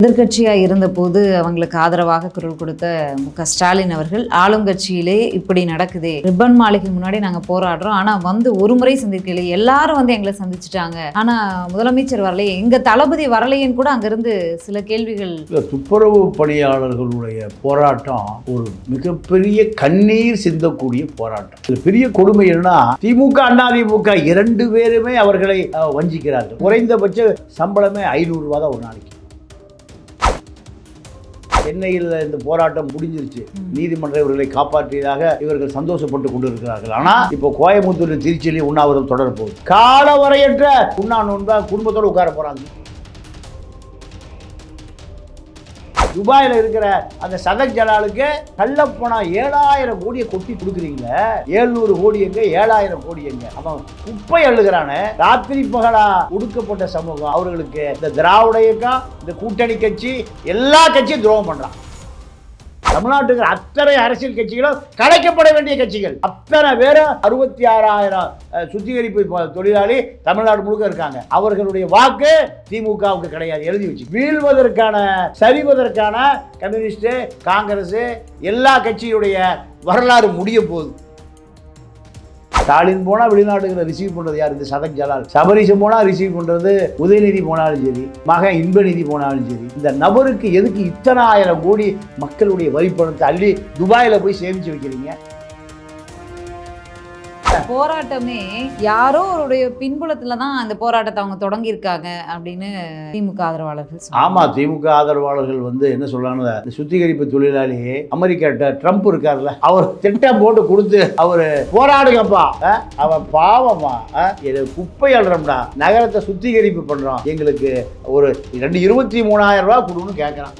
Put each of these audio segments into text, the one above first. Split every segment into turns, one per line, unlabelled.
எதிர்க்கட்சியாக இருந்தபோது அவங்களுக்கு ஆதரவாக குரல் கொடுத்த ஸ்டாலின் அவர்கள் ஆளும் கட்சியிலே இப்படி நடக்குது, ரிப்பன் மாளிகை முன்னாடி நாங்கள் போராடுறோம், ஆனால் வந்து ஒரு முறை சந்திக்கல, எல்லாரும் வந்து எங்களை சந்திச்சுட்டாங்க, ஆனால் முதலமைச்சர் வரலையே, எங்கள் தளபதி வரலையேன்னு கூட அங்கிருந்து சில கேள்விகள்.
துப்புரவு பணியாளர்களுடைய போராட்டம் ஒரு மிகப்பெரிய கண்ணீர் சிந்தக்கூடிய போராட்டம். இது பெரிய கொடுமை என்னன்னா, திமுக அதிமுக இரண்டு பேருமே அவர்களை வஞ்சிக்கிறார்கள். குறைந்தபட்ச சம்பளமே 500 ரூபா தான் ஒரு நாளைக்கு. சென்னையில் இந்த போராட்டம் முடிஞ்சிருச்சு, நீதிமன்ற இவர்களை காப்பாற்றியதாக இவர்கள் சந்தோஷப்பட்டு கொண்டிருக்கிறார்கள். ஆனா இப்போ கோயம்புத்தூர் திருச்சியிலேயே உண்ணாவிரதம் தொடர போகுது. காலவரையற்ற உண்ணா குடும்பத்தோடு உட்கார போறாங்க. துபாயில் இருக்கிற அந்த சதக் ஜலாலுக்கு கள்ளப்பணம் 7000 கோடியை கொட்டி கொடுக்குறீங்களே, 700 கோடி எங்க, 7000 கோடி எங்க? அவன் குப்பை அள்ளுகிறானே. ராத்திரி பகலா ஒடுக்கப்பட்ட சமூகம் அவர்களுக்கு இந்த திராவிட இயக்கம், இந்த கூட்டணி கட்சி, எல்லா கட்சியும் துரோகம் பண்றான். தமிழ்நாட்டுக்கு அத்தனை அரசியல் கட்சிகளும் கலைக்கப்பட வேண்டிய கட்சிகள். அத்தனை பேரும் 66,000 சுத்திகரிப்பு தொழிலாளி தமிழ்நாடு முழுக்க இருக்காங்க. அவர்களுடைய வாக்கு திமுகவுக்கு கிடையாது. எழுதி வச்சு வீழ்வதற்கான, சரிவதற்கான கம்யூனிஸ்ட், காங்கிரஸ், எல்லா கட்சியுடைய வரலாறு முடிய போகுது. ஸ்டாலின் போனால் வெளிநாடுகளை ரிசீவ் பண்ணுறது யார்? இந்த சதக் ஜலால். சபரிசம் போனால் ரிசீவ் பண்ணுறது உதயநிதி போனாலும் சரி, மகன் இன்பநிதி போனாலும் சரி. இந்த நபருக்கு எதுக்கு இத்தனை 1000 கோடி மக்களுடைய வரி பணத்தை அள்ளி துபாயில் போய் சேமித்து வைக்கிறீங்க?
போராட்டமே யாரோ அவருடைய பின்புலத்துல தான் அந்த போராட்டத்தை அவங்க தொடங்கியிருக்காங்க அப்படின்னு திமுக ஆதரவாளர்கள்.
ஆமா, திமுக ஆதரவாளர்கள் வந்து என்ன சொல்றாங்க, சுத்திகரிப்பு தொழிலாளி அமெரிக்கா ட்ரம்ப் இருக்காருல்ல, அவர் திட்டம் போட்டு கொடுத்து அவரு போராடுங்கப்பா, அவன் பாவமா, குப்பை அள்ளுறோம்டா, நகரத்தை சுத்திகரிப்பு பண்றோம், எங்களுக்கு ஒரு 23,000 ரூபாய் கொடுன்னு கேட்கறான்.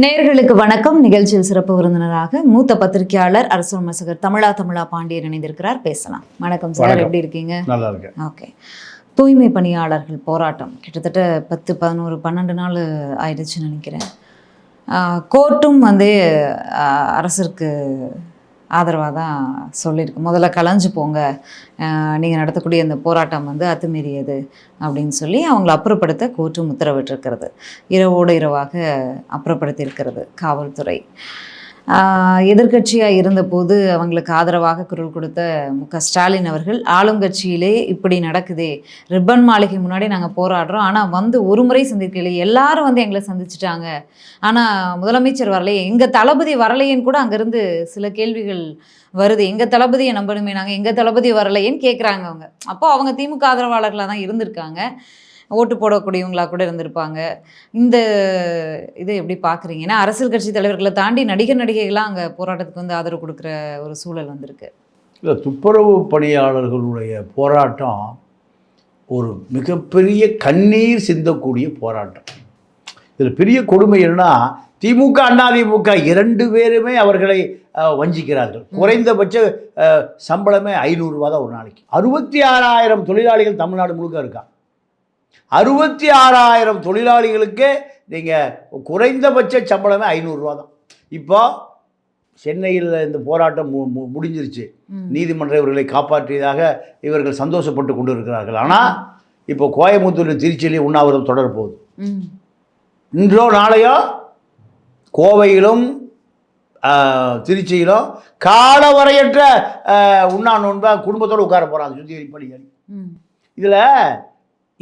நேயர்களுக்கு வணக்கம். நிகழ்ச்சியில் சிறப்பு விருந்தினராக மூத்த பத்திரிகையாளர், அரசியல் விமர்சகர் தமிழா பாண்டியன் இணைந்திருக்கிறார். பேசலாம். வணக்கம் சார், எப்படி இருக்கீங்க?
நல்லா இருக்கேன்.
ஓகே. தூய்மை பணியாளர்கள் போராட்டம் கிட்டத்தட்ட 10, 11, 12 நாள் ஆயிடுச்சுன்னு நினைக்கிறேன். கோர்ட்டும் வந்து அரசிற்கு ஆதரவாக தான் சொல்லியிருக்கு. முதல்ல கலைஞ்சு போங்க, நீங்கள் நடத்தக்கூடிய இந்த போராட்டம் வந்து அத்துமீறியது அப்படின்னு சொல்லி அவங்கள அப்புறப்படுத்த கோர்ட்டும் உத்தரவிட்டிருக்கிறது. இரவோடு இரவாக அப்புறப்படுத்தியிருக்கிறது காவல்துறை. எதிர்க்கட்சியாக இருந்தபோது அவங்களுக்கு ஆதரவாக குரல் கொடுத்த ஸ்டாலின் அவர்கள் ஆளும் கட்சியிலே இப்படி நடக்குது, ரிப்பன் மாளிகை முன்னாடி நாங்கள் போராடுறோம், ஆனால் வந்து ஒரு முறை சந்திக்கல, எல்லாரும் வந்து எங்களை சந்திச்சுட்டாங்க, ஆனால் முதலமைச்சர் வரலையே, எங்கள் தளபதி வரலையேன்னு கூட அங்கேருந்து சில கேள்விகள் வருது. எங்கள் தளபதியை நம்பணுமே, நாங்கள் எங்கள் தளபதி வரலையேன்னு கேட்குறாங்க அவங்க. அப்போ அவங்க திமுக ஆதரவாளர்களாக தான் இருந்திருக்காங்க, ஓட்டு போடக்கூடியவங்களா கூட இருந்திருப்பாங்க. இந்த இதை எப்படி பார்க்குறீங்க? ஏன்னா அரசியல் கட்சி தலைவர்களை தாண்டி நடிகைகளாக அங்கே போராட்டத்துக்கு வந்து ஆதரவு கொடுக்குற ஒரு சூழல் வந்திருக்கு.
இல்லை, துப்புரவு பணியாளர்களுடைய போராட்டம் ஒரு மிகப்பெரிய கண்ணீர் சிந்தக்கூடிய போராட்டம். இதில் பெரிய கொடுமை என்னன்னா, திமுக அதிமுக இரண்டு பேருமே அவர்களை வஞ்சிக்கிறார்கள். குறைந்தபட்ச சம்பளமே 500 ரூபா தான் ஒரு நாளைக்கு. 66,000 தொழிலாளிகள் தமிழ்நாடு முழுக்க இருக்கா. 66,000 தொழிலாளிகளுக்கு நீங்கள் குறைந்தபட்ச சம்பளமே 500 ரூபா தான். இப்போ சென்னையில் இந்த போராட்டம் முடிஞ்சிருச்சு, நீதிமன்ற இவர்களை காப்பாற்றியதாக இவர்கள் சந்தோஷப்பட்டு கொண்டு இருக்கிறார்கள். ஆனால் இப்போ கோயம்புத்தூர் திருச்சியிலேயே உண்ணாவிரதம் தொடர போகுது. இன்றோ நாளையோ கோவையிலும் திருச்சியிலும் காலவரையற்ற உண்ணா குடும்பத்தோடு உட்கார போகிறாங்க சுத்திகரிப்பு பணியாளி. இதில்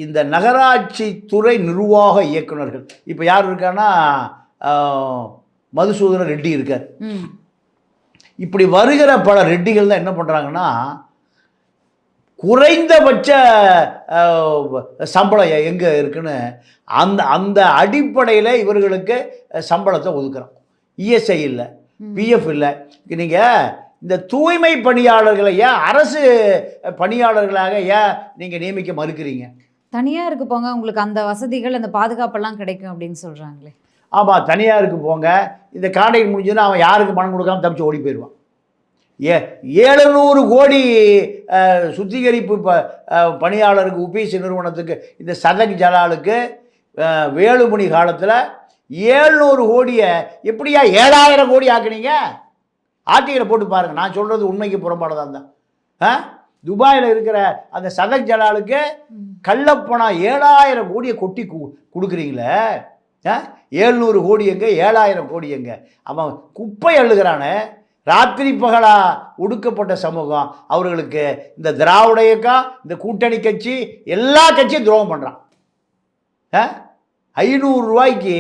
இந்த நகராட்சி துறை நிர்வாக இயக்குநர்கள் இப்போ யார் இருக்கான்னா, மதுசூதன ரெட்டி இருக்கார். இப்படி வருகிற பல ரெட்டிகள் தான் என்ன பண்ணுறாங்கன்னா, குறைந்தபட்ச சம்பளம் எங்கே இருக்குன்னு அந்த அடிப்படையில் இவர்களுக்கு சம்பளத்தை ஒதுக்குறோம். இஎஸ்ஐ இல்லை, பிஎஃப் இல்லை. நீங்கள் இந்த தூய்மை பணியாளர்களை ஏன் அரசு பணியாளர்களாக ஏன் நீங்கள் நியமிக்க மறுக்கிறீங்க?
தனியாருக்கு போங்க, உங்களுக்கு அந்த வசதிகள், அந்த பாதுகாப்பெல்லாம் கிடைக்கும் அப்படின்னு சொல்கிறாங்களே.
ஆமாம், தனியாருக்கு போங்க. இந்த கான்ட்ராக்ட் முடிஞ்சதுன்னா அவன் யாருக்கு பணம் கொடுக்காம தப்பிச்சு ஓடி போயிடுவான். 700 கோடி சுத்திகரிப்பு பணியாளருக்கு உபிசி நிறுவனத்துக்கு, இந்த சதக் ஜலாலுக்கு வேலுமணி காலத்தில் 700 கோடியை எப்படியா 7,000 கோடி ஆக்குனீங்க? ஆர்டிகளை போட்டு பாருங்கள். நான் சொல்கிறது உண்மைக்கு புறம்பானதாக தான். துபாயில் இருக்கிற அந்த சதக் ஜலாலுக்கு கள்ளப்பணம் 7000 கோடியை கொட்டி கொடுக்குறீங்களே, 700 கோடி எங்க, 7000 கோடி எங்க? அவன் குப்பை அள்ளுகிறானே. ராத்திரி பகலா ஒடுக்கப்பட்ட சமூகம் அவர்களுக்கு இந்த திராவிட இயக்கம், இந்த கூட்டணி கட்சி, எல்லா கட்சியும் துரோகம் பண்ணுறான். 500 ரூபாய்க்கு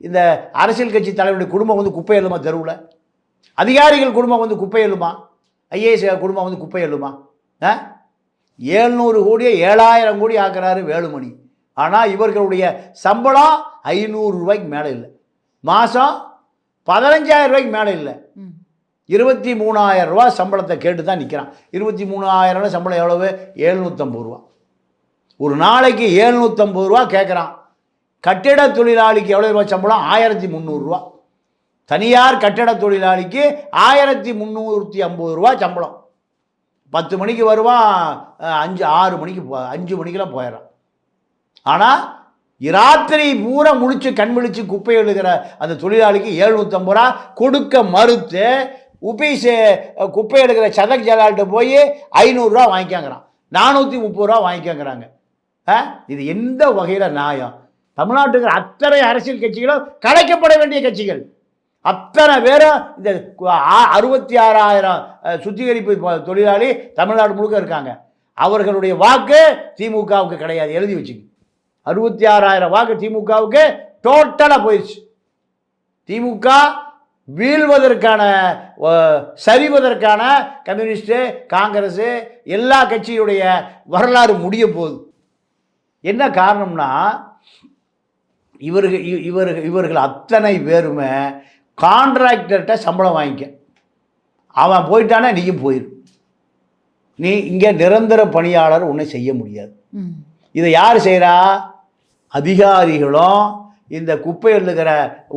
இந்த அரசியல் கட்சி தலைவருடைய குடும்பம் வந்து குப்பை எழுமா? தெருவில் அதிகாரிகள் குடும்பம் வந்து குப்பை எழுமா? ஐஏஎஸ் குடும்பம் வந்து குப்பை எழுமா? 700 கோடியை 7000 கோடி ஆக்குறாரு வேலுமணி. ஆனால் இவர்களுடைய சம்பளம் 500 ரூபாய்க்கு மேலே இல்லை, மாதம் 15000 ரூபாய்க்கு மேலே இல்லை. 23,000 ரூபா சம்பளத்தை கேட்டு தான் நிற்கிறான். 23,000 சம்பளம் எவ்வளவு? 750 ரூபா. ஒரு நாளைக்கு 750 ரூபா கேட்குறான். கட்டிட தொழிலாளிக்கு எவ்வளோ ரூபா சம்பளம்? 1300 ரூபா. தனியார் கட்டிட தொழிலாளிக்கு 1350 ரூபா சம்பளம். 10 மணிக்கு வருவான், 5 மணிக்கெல்லாம் போயிடறான். ஆனால் ராத்திரி பூரா முழிச்சு கண் விழிச்சு குப்பை எழுகிற அந்த தொழிலாளிக்கு 750 ரூபா கொடுக்க மறுத்து உபீஸ் குப்பை எடுக்கிற சதக் ஜலால்கிட்ட போய் 500 ரூபா வாங்கிக்காங்கிறான், 430 ரூபா வாங்கிக்காங்கிறாங்க. இது எந்த வகையில் நியாயம்? தமிழ்நாட்டுக்கு அத்தனை அரசியல் கட்சிகளும் கலைக்கப்பட வேண்டிய கட்சிகள், அத்தனை பேரும் இந்த 66,000 சுத்திகரிப்பு தொழிலாளி தமிழ்நாடு முழுக்க இருக்காங்க. அவர்களுடைய வாக்கு திமுகவுக்கு கிடையாது, எழுதி வச்சுங்க. 66,000 வாக்கு திமுகவுக்கு டோட்டலாக போயிடுச்சு. திமுக வீழ்வதற்கான, சரிவதற்கான கம்யூனிஸ்ட்டு, காங்கிரஸு, எல்லா கட்சியுடைய வரலாறு முடிய போகுது. என்ன காரணம்னா இவர்கள் அத்தனை பேருமே கான்ட்ராக்டர்கிட்ட சம்பளம் வாங்கிக்க. அவன் போயிட்டானா நீயும் போயிரு. நீ இங்கே நிரந்தர பணியாளர் ஒன்றை செய்ய முடியாது. இதை யார் செய்கிறா? அதிகாரிகளும் இந்த குப்பை எழுதுகிற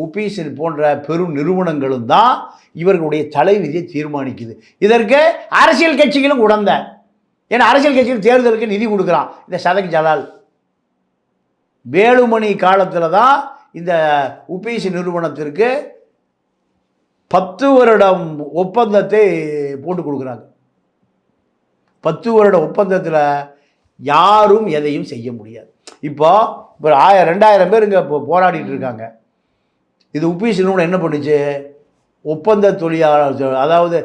உபீஸில் போன்ற பெரும் நிறுவனங்களும் தான் இவர்களுடைய தலைவிதியை தீர்மானிக்குது. இதற்கு அரசியல் கட்சிகளும் உடந்த. ஏன்னா அரசியல் கட்சிகள் தேர்தலுக்கு நிதி கொடுக்குறான் இந்த சதக் ஜலால். வேலுமணி காலத்தில் தான் இந்த உபீஸ் நிறுவனத்திற்கு 10 வருடம் ஒப்பந்தத்தை போட்டு கொடுக்குறாங்க. 10 வருட ஒப்பந்தத்தில் யாரும் எதையும் செய்ய முடியாது. இப்போ 2000 பேர் இங்கே இப்போ போராடிட்டு இருக்காங்க. இது உபீஸ் நிறுவனம் என்ன பண்ணுச்சு? ஒப்பந்த தொழிலாளர், அதாவது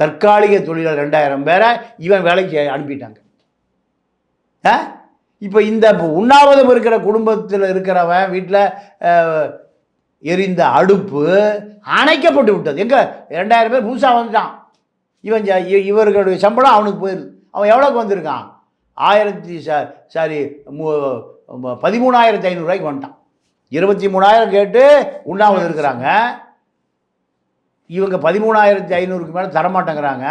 தற்காலிக தொழிலாளர் 2000 பேரை இவன் வேலைக்கு அனுப்பிட்டாங்க. இப்போ இந்த உண்ணாவிரதம் இருக்கிற குடும்பத்தில் இருக்கிறவன் வீட்டில் எரிந்த அடுப்பு அணைக்கப்பட்டு விட்டது. எங்கே 2000 பேர் புதுசாக வந்துட்டான். இவர்களுடைய சம்பளம் அவனுக்கு போயிடுது. அவன் எவ்வளோக்கு வந்திருக்கான்? 13,500 ரூபாய்க்கு வந்துட்டான். 23,000 கேட்டு உண்ணாவிரதம் இருக்கிறாங்க. இவங்க 13,500க்கு மேலே தரமாட்டேங்கிறாங்க.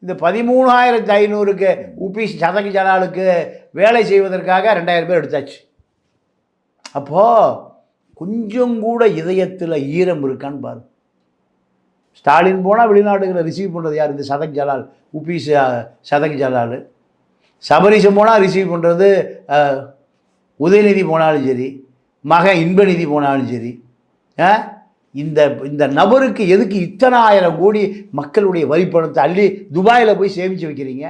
இந்த 13,500க்கு உபீஸ் சதக் ஜலாலுக்கு வேலை செய்வதற்காக 2000 பேர் எடுத்தாச்சு. அப்போது கொஞ்சம் கூட இதயத்தில் ஈரம் இருக்கான்னு பாரு. ஸ்டாலின் போனால் வெளிநாடுகளை ரிசீவ் பண்ணுறது யார்? இந்த சதக் ஜலால், உபீஸ் சதக் ஜலால். சபரிசம் போனால் ரிசீவ் பண்ணுறது உதயநிதி போனாலும் சரி, மகன் இன்பநிதி போனாலும் சரி. இந்த நபருக்கு எதுக்கு இத்தனை 1000 கோடி மக்களுடைய வரிப்பணத்தை அள்ளி துபாயில் போய் சேமித்து வைக்கிறீங்க?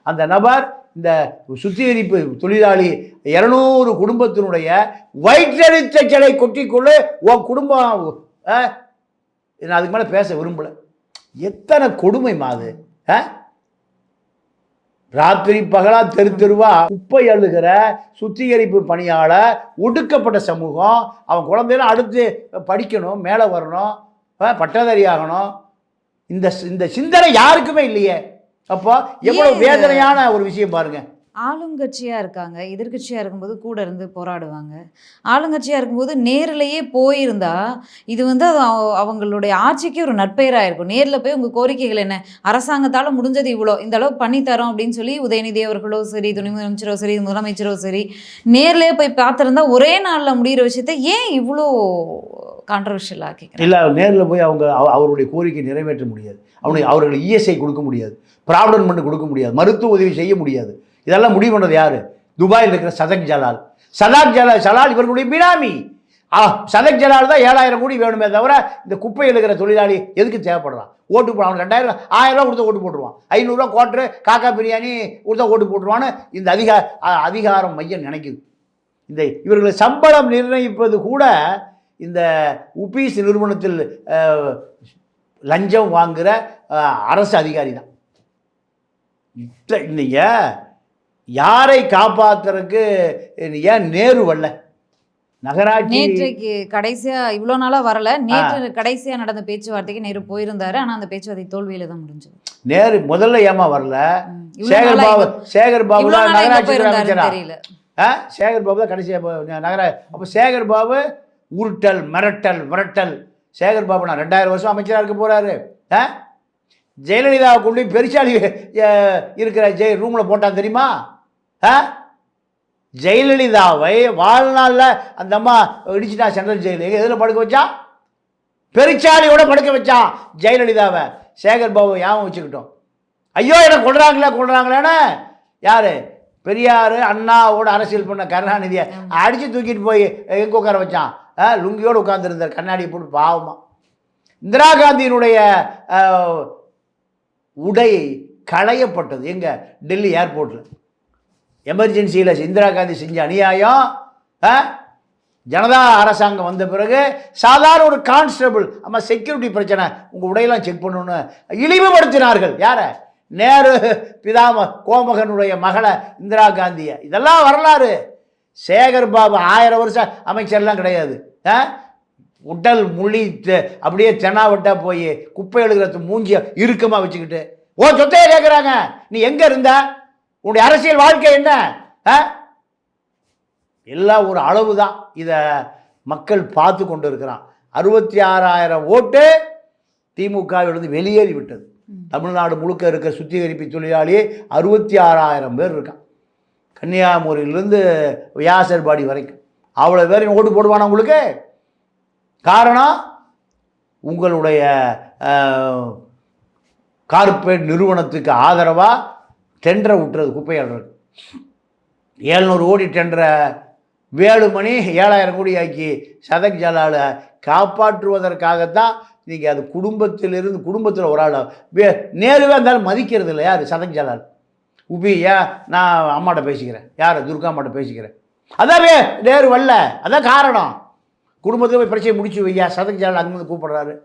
அந்த நபர் இந்த சுத்திகரிப்பு தொழிலாளி 200 குடும்பத்தினுடைய வயிற்றெழுத்த சிலை கொட்டிக்கொள்ளு உன் குடும்பம். நான் அதுக்கு மேலே பேச விரும்பலை. எத்தனை கொடுமை மாது! ராத்திரி பகலா தெருவா குப்பை அள்ளுகிற சுத்திகரிப்பு பணியாளர், ஒடுக்கப்பட்ட சமூகம். அவன் குழந்தையெல்லாம் அடுத்து படிக்கணும், மேலே வரணும், பட்டதாரி ஆகணும். இந்த சிந்தனை யாருக்குமே இல்லையே. அப்போ எவ்வளவு வேதனையான ஒரு விஷயம் பாருங்க.
ஆளுங்கட்சியாக இருக்காங்க, எதிர்கட்சியாக இருக்கும்போது கூட இருந்து போராடுவாங்க. ஆளுங்கட்சியாக இருக்கும்போது நேரிலேயே போயிருந்தா இது வந்து அது அவங்களுடைய ஆட்சிக்கு ஒரு நற்பெயராக இருக்கும். நேரில் போய் உங்கள் கோரிக்கைகள் என்ன, அரசாங்கத்தால் முடிஞ்சது இவ்வளோ, இந்த அளவு பண்ணித்தரோம் அப்படின்னு சொல்லி உதயநிதி அவர்களோ சரி, துணை முதலமைச்சரோ சரி, முதலமைச்சரோ சரி, நேர்லேயே போய் பார்த்துருந்தா ஒரே நாளில் முடிகிற விஷயத்த ஏன் இவ்வளோ கான்ட்ரவர்ஷியலாக கேட்குறேன்?
இல்லை, நேரில் போய் அவருடைய கோரிக்கை நிறைவேற்ற முடியாது. அவர்களுக்கு இஎஸ்ஐ கொடுக்க முடியாது, ப்ராவிடன்ட் ஃபண்ட் கொடுக்க முடியாது, மருத்துவ உதவி செய்ய முடியாது. இதெல்லாம் முடிவு பண்ணுறது யார்? துபாயில் இருக்கிற சதக் ஜலால் இவர்களுடைய பினாமி. சதக் ஜலால் தான் 7000 கோடி வேணுமே தவிர இந்த குப்பை எழுகிற தொழிலாளி எதுக்கு தேவைப்படுறான்? ஓட்டு போடுவான். அவனுக்கு 2000 1000 ரூபா கொடுத்தா ஓட்டு போட்டுருவான். 500 ரூபா கோட்ரு காக்கா பிரியாணி கொடுத்தா ஓட்டு போட்டுருவான்னு இந்த அதிகாரம் மையம் நினைக்குது. இந்த இவர்களை சம்பளம் நிர்ணயிப்பது கூட இந்த உபீஸ் நிறுவனத்தில் லஞ்சம் வாங்குகிற அரசு அதிகாரி தான். இன்னைக்கு யாரை காப்பாற்றுறதுக்கு ஏன் நேரு வரல? நகராட்சி
நேற்றைக்கு கடைசியா இவ்வளவு நாளா வரல. நேற்று கடைசியா நடந்த பேச்சுவார்த்தைக்கு நேரு போயிருந்தாரு. ஆனா அந்த பேச்சுவார்த்தை தோல்வியில தான் முடிஞ்சது.
நேரு முதல்ல ஏமா வரல? சேகர் பாபு தான் நகராட்சி அமைச்சரா? சேகர் பாபு தான் கடைசியா அப்ப சேகர் பாபு உருட்டல் மிரட்டல். சேகர் பாபு நான் 2000 வருஷம் அமைச்சராக இருக்க போறாரு. ஜெயலலிதாவை கொண்டு பெருசாலி இருக்கிற ரூமில் போட்டான் தெரியுமா? ஜெயலலிதாவை வாழ்நாளில் அந்த அம்மா இடிச்சுட்டா சென்ட்ரல் ஜெயிலு. எதில் படுக்க வச்சான்? பெருச்சாலியோட படுக்க வச்சான் ஜெயலலிதாவை. சேகர் பாபு ஞாபகம் வச்சுக்கிட்டோம். ஐயோ என்ன கொள்றாங்களேன்னு யார்? பெரியார் அண்ணாவோட அரசியல் பண்ண கருணாநிதியை அடித்து தூக்கிட்டு போய் எங்கே உட்கார வச்சான்? லுங்கியோடு உட்கார்ந்துருந்தார், கண்ணாடியை போட்டு. பாவமா இந்திரா காந்தியினுடைய உடை களையப்பட்டது எங்க? டெல்லி ஏர்போர்ட்டில். எமர்ஜென்சியில் இந்திரா காந்தி செஞ்ச அநியாயம். ஜனதா அரசாங்கம் வந்த பிறகு சாதாரண ஒரு கான்ஸ்டபிள் அம்மா செக்யூரிட்டி பிரச்சனை உங்கள் உடையெல்லாம் செக் பண்ணணும்னு இழிவுபடுத்தினார்கள். யாரை? நேரு கோமகனுடைய மகளை இந்திரா காந்தியை. இதெல்லாம் வரலாறு. சேகர் பாபு 1000 வருஷம் அமைச்சர்லாம் கிடையாது. உடல் மொழி அப்படியே தெனாவட்டா போய் குப்பை எழுதுறது மூஞ்சிய இறுக்கமாக வச்சுக்கிட்டு சொத்தையே கேட்குறாங்க. நீ எங்கே இருந்த? உன்னுடைய அரசியல் வாழ்க்கை என்ன? எல்லாம் ஒரு அளவு தான். இதை மக்கள் பார்த்து கொண்டு இருக்கிறான். 66,000 ஓட்டு திமுகவிலிருந்து வெளியேறி விட்டது. தமிழ்நாடு முழுக்க இருக்க சுத்திகரிப்பு தொழிலாளி 66,000 பேர் இருக்கான். கன்னியாகுமரியிலிருந்து வியாசர்பாடி வரைக்கும் அவ்வளோ பேர் ஓட்டு போடுவானா உங்களுக்கு? காரணம் உங்களுடைய கார்ப்பரேட் நிறுவனத்துக்கு ஆதரவாக டெண்டரை விட்டுறது. குப்பையாளர்கள் 700 கோடி டெண்டரை வேலுமணி 7000 கோடி ஆக்கி சதக் ஜலாலை காப்பாற்றுவதற்காகத்தான். நீங்கள் அது குடும்பத்தில் ஒரு ஆள் நேருவே இருந்தாலும் மதிக்கிறது இல்லை. யார்? சதக் ஜலால். நான் அம்மாட்ட பேசிக்கிறேன். யார்? துர்கா அம்மாட்ட பேசிக்கிறேன். அதாவே நேரு வரல. அதான் காரணம். குடும்பத்தில் போய் பிரச்சனை முடிச்சு வையா. சதக் ஜலால் அங்கிருந்து கூப்பிடுறாரு.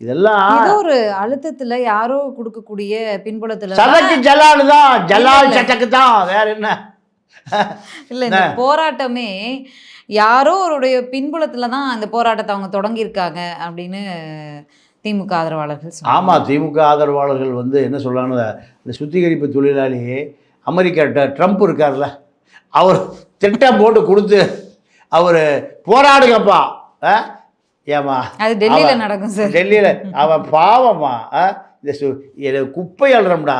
இதெல்லாம்
ஒரு அழுத்தத்துல யாரோ கொடுக்கக்கூடிய பின்புலத்துல
சதக் ஜலால் தான். ஜலால் சட்டக்கு தான். வேற என்ன?
இல்ல, இந்த போராட்டமே யாரோ அவருடைய பின்புலத்துல தான் அந்த போராட்டத்தை அவங்க தொடங்கியிருக்காங்க அப்படின்னு திமுக ஆதரவாளர்கள்.
ஆமாம், திமுக ஆதரவாளர்கள் என்ன சொல்கிறாங்க? இந்த சுத்திகரிப்பு தொழிலாளி அமெரிக்கா ட்ரம்ப் இருக்கார்ல, அவர் திட்டம் போட்டு கொடுத்து அவர் போராடுங்கப்பா. ஏமா
அது டெல்லியில நடக்கும் சார்.
டெல்லியில் அவன் பாவமா இந்த குப்பை அள்ளுறோம்டா,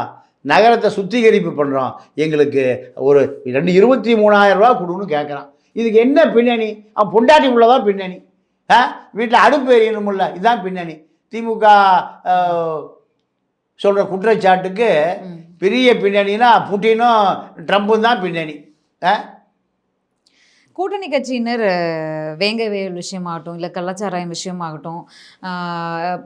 நகரத்தை சுத்திகரிப்பு பண்ணுறோம், எங்களுக்கு ஒரு 23,000 ரூபா கொடுன்னு கேட்குறான். இதுக்கு என்ன பின்னணி? அவன் பொண்டாட்டி உள்ளதான் பின்னணி. வீட்டில் அடுப்பு எரியணும்ல, இதுதான் பின்னணி. திமுக சொல்கிற குற்றச்சாட்டுக்கு பெரிய பின்னணினா புட்டினும் ட்ரம்ப்பும் தான் பின்னணி.
கூட்டணி கட்சியினர் வேங்கவேல் விஷயமாகட்டும், இல்லை கள்ளச்சாராயம் விஷயமாகட்டும்,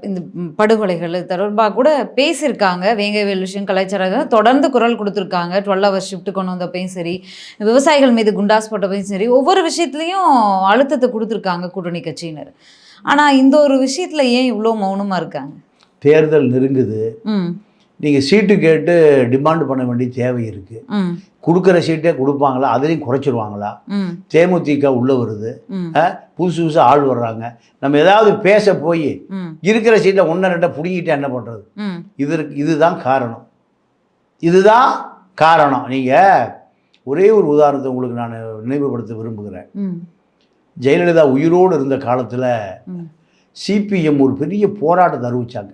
இந்த படுகொலைகள் தொடர்பாக கூட பேசியிருக்காங்க. வேங்கவேல் விஷயம், கள்ளச்சாராயம் தொடர்ந்து குரல் கொடுத்துருக்காங்க. 12 hours ஷிஃப்ட் கொண்டு வந்தப்பையும் சரி, விவசாயிகள் மீது குண்டாஸ் போட்டப்பையும் சரி, ஒவ்வொரு விஷயத்துலையும் அழுத்தத்தை கொடுத்துருக்காங்க கூட்டணி கட்சியினர். ஆனால் இந்த ஒரு விஷயத்தில் ஏன் இவ்வளோ மௌனமாக இருக்காங்க?
தேர்தல் நெருங்குது. நீங்கள் சீட்டு கேட்டு டிமாண்ட் பண்ண வேண்டிய தேவை இருக்குது. கொடுக்குற சீட்டே கொடுப்பாங்களா? அதுலேயும் குறைச்சிருவாங்களா? தேமுதிக உள்ளே வருது, புதுசு ஆள் வர்றாங்க. நம்ம ஏதாவது பேச போய் இருக்கிற சீட்டை 1-2 பிடிங்கிட்டு என்ன பண்ணுறது? இதுதான் காரணம். நீங்கள் ஒரே ஒரு உதாரணத்தை உங்களுக்கு நான் நினைவுபடுத்த விரும்புகிறேன். ஜெயலலிதா உயிரோடு இருந்த காலத்தில் சிபிஎம் ஒரு பெரிய போராட்டத்தை அறிவிச்சாங்க.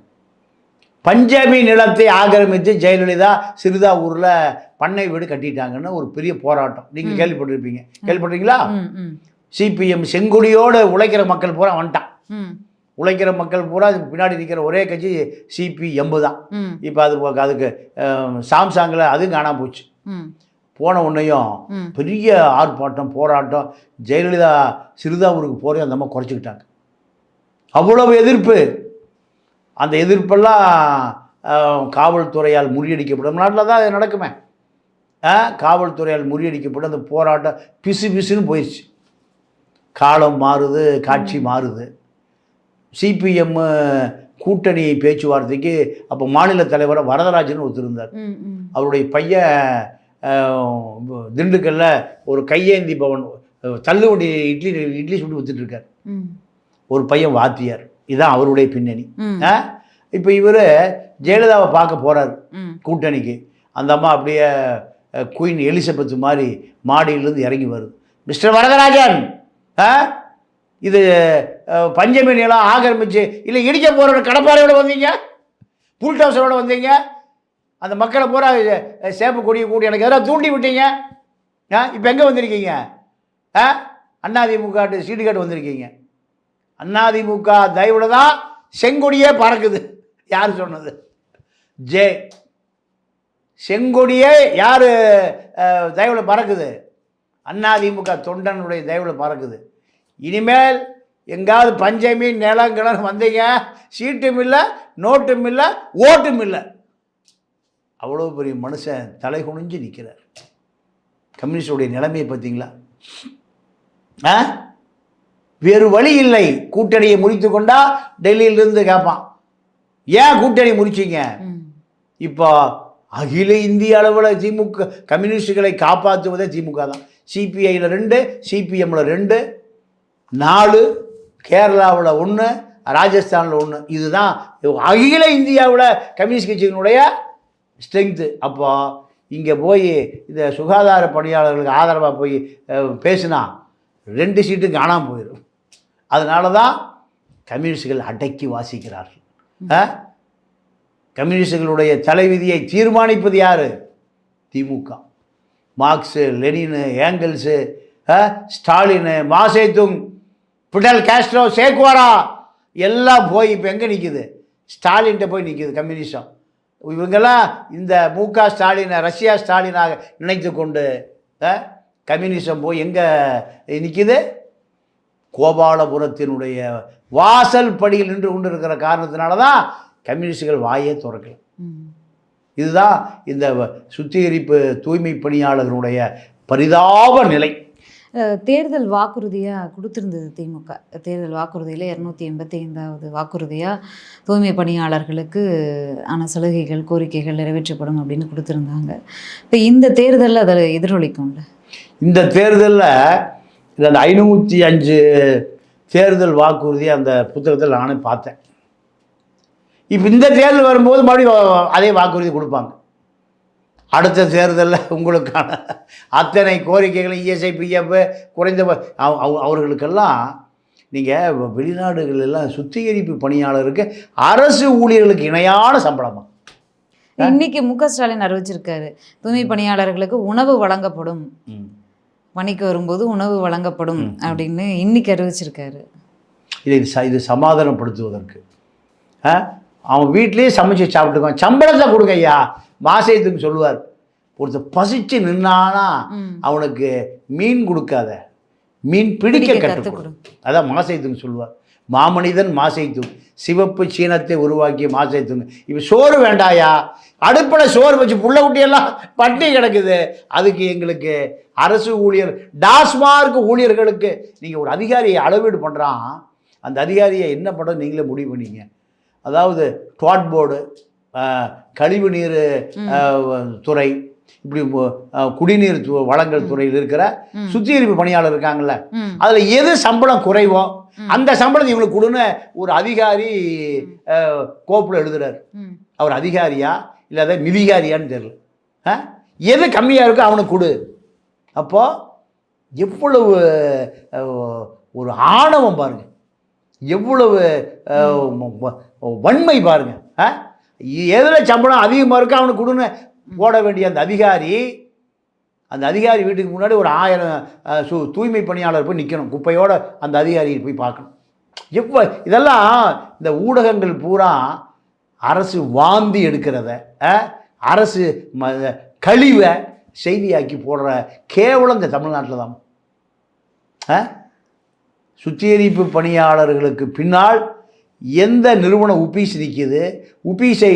பஞ்சமி நிலத்தை ஆக்கிரமித்து ஜெயலலிதா சிறுதாவூரில் பண்ணை வீடு கட்டிட்டாங்கன்னு ஒரு பெரிய போராட்டம். நீங்கள் கேள்விப்பட்டிருக்கீங்களா? சிபிஎம் செங்கொடியோடு உழைக்கிற மக்கள் பூரா வந்துட்டான். உழைக்கிற மக்கள் பூரா பின்னாடி நிற்கிற ஒரே கட்சி சிபிஎம் தான். இப்போ அதுக்கு சாம்சாங்கில் அதுவும் காணாம போச்சு. போன உடனேயும் பெரிய ஆர்ப்பாட்டம் போராட்டம். ஜெயலலிதா சிறுதாவூருக்கு போகிறே அந்த அம்மா குறைச்சிக்கிட்டாங்க. அவ்வளவு எதிர்ப்பு. அந்த எதிர்ப்பெல்லாம் காவல்துறையால் முறியடிக்கப்படும். நாட்டில் தான் அது நடக்குமே. காவல்துறையால் முறியடிக்கப்பட்டு அந்த போராட்டம் பிசு பிசுன்னு போயிடுச்சு. காலம் மாறுது, காட்சி மாறுது. சிபிஎம் கூட்டணி பேச்சுவார்த்தைக்கு அப்போ மாநில தலைவராக வரதராஜன் ஒருத்தர் இருந்தார். அவருடைய பையன் திண்டுக்கல்ல ஒரு கையேந்தி பவன் தள்ளுவண்டி இட்லி சுட்டு வித்துட்டு இருக்கார். ஒரு பையன் வாத்தியார். இதுதான் அவருடைய பின்னணி. இப்போ இவர் ஜெயலலிதாவை பார்க்க போகிறார் கூட்டணிக்கு. அந்த அம்மா அப்படியே குயின் எலிசபெத் மாதிரி மாடியிலேருந்து இறங்கி வருது. மிஸ்டர் வரதராஜன், இது பஞ்சமி நிலம் ஆக்கிரமிச்சு இல்லை இடிக்க போகிற கடப்பாறையோட வந்தீங்க, புல்டோசரோட வந்தீங்க, அந்த மக்களை பூரா சேப்பு கொடியை கூடி எனக்கு எதாவது தூண்டி விட்டீங்க. இப்போ எங்கே வந்திருக்கீங்க? அதிமுக சீட்டு காட்டு வந்திருக்கீங்க. அதிமுக தயவுல தான் செங்கொடியே பறக்குது. யார் சொன்னது? செங்கொடியே யார் தயவுல பறக்குது? அதிமுக தொண்டனுடைய தயவுல பறக்குது. இனிமேல் எங்காவது பஞ்சமி நிலங்கிழங்கு வந்தீங்க, சீட்டும் இல்லை, நோட்டும் இல்லை, ஓட்டும் இல்லை. அவ்வளோ பெரிய மனுஷன் தலை குனிஞ்சு நிற்கிறார். கம்யூனிஸ்டுடைய நிலைமையை பார்த்தீங்களா? வேறு வழி இல்லை. கூட்டணியை முறித்து கொண்டா டெல்லியிலிருந்து கேட்பான், ஏன் கூட்டணி முறிச்சிங்க? இப்போ அகில இந்திய அளவில் திமுக கம்யூனிஸ்டுகளை காப்பாற்றுவதே திமுக தான். சிபிஐயில் 2, சிபிஎம்மில் 2, 4, கேரளாவில் 1, ராஜஸ்தானில் 1. இதுதான் அகில இந்தியாவில் கம்யூனிஸ்ட் கட்சியினுடைய ஸ்ட்ரென்த்து. அப்போ இங்கே போய் இந்த சுகாதார பணியாளர்களுக்கு ஆதரவாக போய் பேசினா 2 சீட்டு காணாமல் போயிடும். அதனால தான் கம்யூனிஸ்டுகள் அடக்கி வாசிக்கிறார்கள். கம்யூனிஸ்டுகளுடைய தலைவிதியை தீர்மானிப்பது யார்? திமுக. Marks, லெனினு, Engels, Stalin, Mao Tse-tung, Fidel Castro, Che Guevara எல்லாம் போய் இப்போ எங்கே நிற்குது? ஸ்டாலின்கிட்ட போய் நிற்குது கம்யூனிஸ்டம். இவங்கெல்லாம் இந்த முக ஸ்டாலினை ரஷ்யா ஸ்டாலினாக நினைத்து கொண்டு கம்யூனிசம் போய் எங்கே நிற்கிது? கோபாலபுரத்தினுடைய வாசல் படியில் நின்று கொண்டு இருக்கிற காரணத்தினால தான் கம்யூனிஸ்டுகள் வாயே திறக்கல. இதுதான் இந்த சுத்திகரிப்பு தூய்மை பணியாளர்களுடைய பரிதாப நிலை.
தேர்தல் வாக்குறுதியாக கொடுத்துருந்தது திமுக. தேர்தல் வாக்குறுதியில் 285வது வாக்குறுதியாக தூய்மை பணியாளர்களுக்கு ஆன சலுகைகள், கோரிக்கைகள் நிறைவேற்றப்படும் அப்படின்னு கொடுத்துருந்தாங்க. இப்போ இந்த தேர்தலில் அதை எதிரொலிக்கும்ல? இந்த
தேர்தலில் அந்த 505 தேர்தல் வாக்குறுதி அந்த புத்தகத்தில் நானே பார்த்தேன். இப்போ இந்த தேர்தல் வரும்போது மறுபடியும் அதே வாக்குறுதி கொடுப்பாங்க. அடுத்த தேர்தலில் உங்களுக்கான அத்தனை கோரிக்கைகளும் இஎஸ்ஐ, பிஎஃப், குறைந்த அவர்களுக்கெல்லாம் நீங்கள் வெளிநாடுகளெல்லாம் சுத்திகரிப்பு பணியாளருக்கு அரசு ஊழியர்களுக்கு இணையான சம்பளமா?
இன்னைக்கு முக ஸ்டாலின் அறிவிச்சிருக்காரு, தூய்மை பணியாளர்களுக்கு உணவு வழங்கப்படும், பணிக்கு வரும்போது உணவு வழங்கப்படும் அப்படின்னு இன்னைக்கு அறிவிச்சிருக்காரு.
இது சமாதானப்படுத்துவதற்கு அவன் வீட்லேயே சமைச்சு சாப்பிட்டுக்குவான். சம்பளத்தை கொடுங்க ஐயா. மாசத்துக்கு சொல்லுவார், ஒருத்தர் பசிச்சு நின்னானா அவனுக்கு மீன் கொடுக்காத, மீன் பிடிக்க கற்றுக்கொடு. அதான் மாசத்துக்கு சொல்லுவார். மாமனிதன் மாசைத்து, சிவப்பு சீனத்தை உருவாக்கிய மாசைத்துங்க. இப்போ சோறு வேண்டாயா, அடுப்பில் சோறு வச்சு புள்ள குட்டியெல்லாம் பட்டி கிடக்குது. அதுக்கு எங்களுக்கு அரசு ஊழியர், டாஸ்மார்க் ஊழியர்களுக்கு நீங்கள் ஒரு அதிகாரியை அளவீடு பண்ணுறான், அந்த அதிகாரியை என்ன பண்ணுறது நீங்களே முடிவு பண்ணிங்க. அதாவது டாட் போர்டு, கழிவு நீர் துறை, இப்படி குடிநீர் வழங்கல் துறையில் இருக்கிற சுத்திகரிப்பு பணியாளர் இருக்காங்கல்ல, அதில் எது சம்பளம் குறைவோ அந்த சம்பளத்தை இவங்களுக்கு கொடுன்னு ஒரு அதிகாரி கோப்பில் எழுதுறாரு. அவர் அதிகாரியா இல்லை அதை மிதிகாரியான்னு தெரியல. எது கம்மியாக இருக்கோ அவனுக்கு கொடு. அப்போது எவ்வளவு ஒரு ஆணவம் பாருங்கள், எவ்வளவு வன்மை பாருங்கள். எதில் சம்பளம் அதிகமாக இருக்கோ அவனுக்கு கொடுன்னு போட வேண்டிய அந்த அதிகாரி வீட்டுக்கு முன்னாடி ஒரு 1000 தூய்மை பணியாளர் போய் நிற்கணும். குப்பையோடு அந்த அதிகாரியை போய் பார்க்கணும். இதெல்லாம் இந்த ஊடகங்கள் பூரா அரசு வாந்தி எடுக்கிறத, அரசு கழிவை செய்தியாக்கி போடுற கேவலம் இந்த தமிழ்நாட்டில் தான். சுத்திகரிப்பு பணியாளர்களுக்கு பின்னால் எந்த நிறுவனம் உபீஸ் நிற்கிது, உபீஸை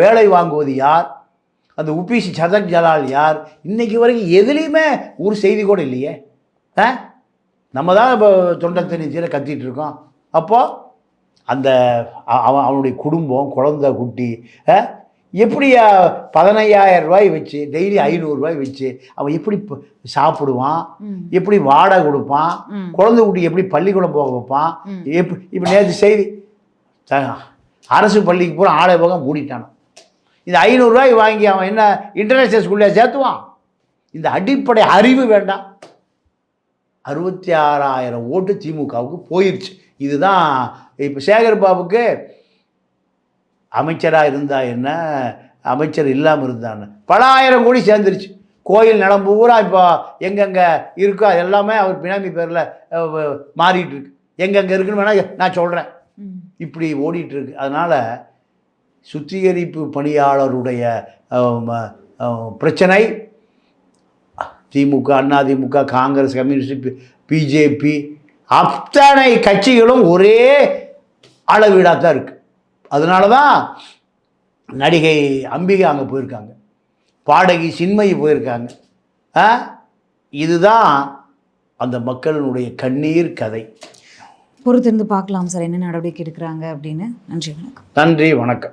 வேலை வாங்குவது யார், அந்த உபீஸ் சதக் ஜலால் யார், இன்றைக்கி வரைக்கும் எதுலேயுமே ஒரு செய்தி கூட இல்லையே. நம்ம தான் இப்போ தொண்டை தண்ணிச்சியில் கத்திட்டு இருக்கோம். அப்போது அந்த அவனுடைய குடும்பம், குழந்தை குட்டி எப்படி 15,000 ரூபாய் வச்சு டெய்லி 500 ரூபாய் வச்சு அவன் எப்படி சாப்பிடுவான், எப்படி வாடகை கொடுப்பான், குழந்தை குட்டி எப்படி பள்ளிக்கூடம் போக வைப்பான், இப்போ நேற்று செய்தி அரசு பள்ளிக்கு பூரா ஆலய போகம் மூடிட்டான். இந்த 500 ரூபாய் வாங்கி அவன் என்ன இன்டர்நேஷனல் ஸ்கூலில் சேர்த்துவான்? இந்த அடிப்படை அறிவு வேண்டாம். 66,000 ஓட்டு திமுகவுக்கு போயிடுச்சு. இதுதான் இப்போ சேகர் பாபுக்கு அமைச்சராக இருந்தா என்ன, அமைச்சர் இல்லாமல் இருந்தான்னு பல ஆயிரம் கோடி சேர்ந்துருச்சு. கோயில் நிலம் பூரா இப்போ எங்கெங்கே இருக்கோ அது எல்லாமே அவர் பினாமி பேரில் மாறிட்டு இருக்கு. எங்கெங்கே இருக்குன்னு வேணால் நான் சொல்கிறேன். இப்படி ஓடிட்டுருக்கு. அதனால் சுத்திகரிப்பு பணியாளருடைய பிரச்சனை திமுக, அதிமுக, காங்கிரஸ், கம்யூனிஸ்ட், பிஜேபி அத்தனை கட்சிகளும் ஒரே அளவீடாக தான் இருக்குது. அதனால தான் நடிகை அம்பிகை அங்கே போயிருக்காங்க, பாடகி சின்மயி போயிருக்காங்க. இதுதான் அந்த மக்களினுடைய கண்ணீர் கதை.
பொறுத்திருந்து பார்க்கலாம் சார் என்ன நடவடிக்கை எடுக்கிறாங்க அப்படின்னு. நன்றி, வணக்கம்.
நன்றி, வணக்கம்.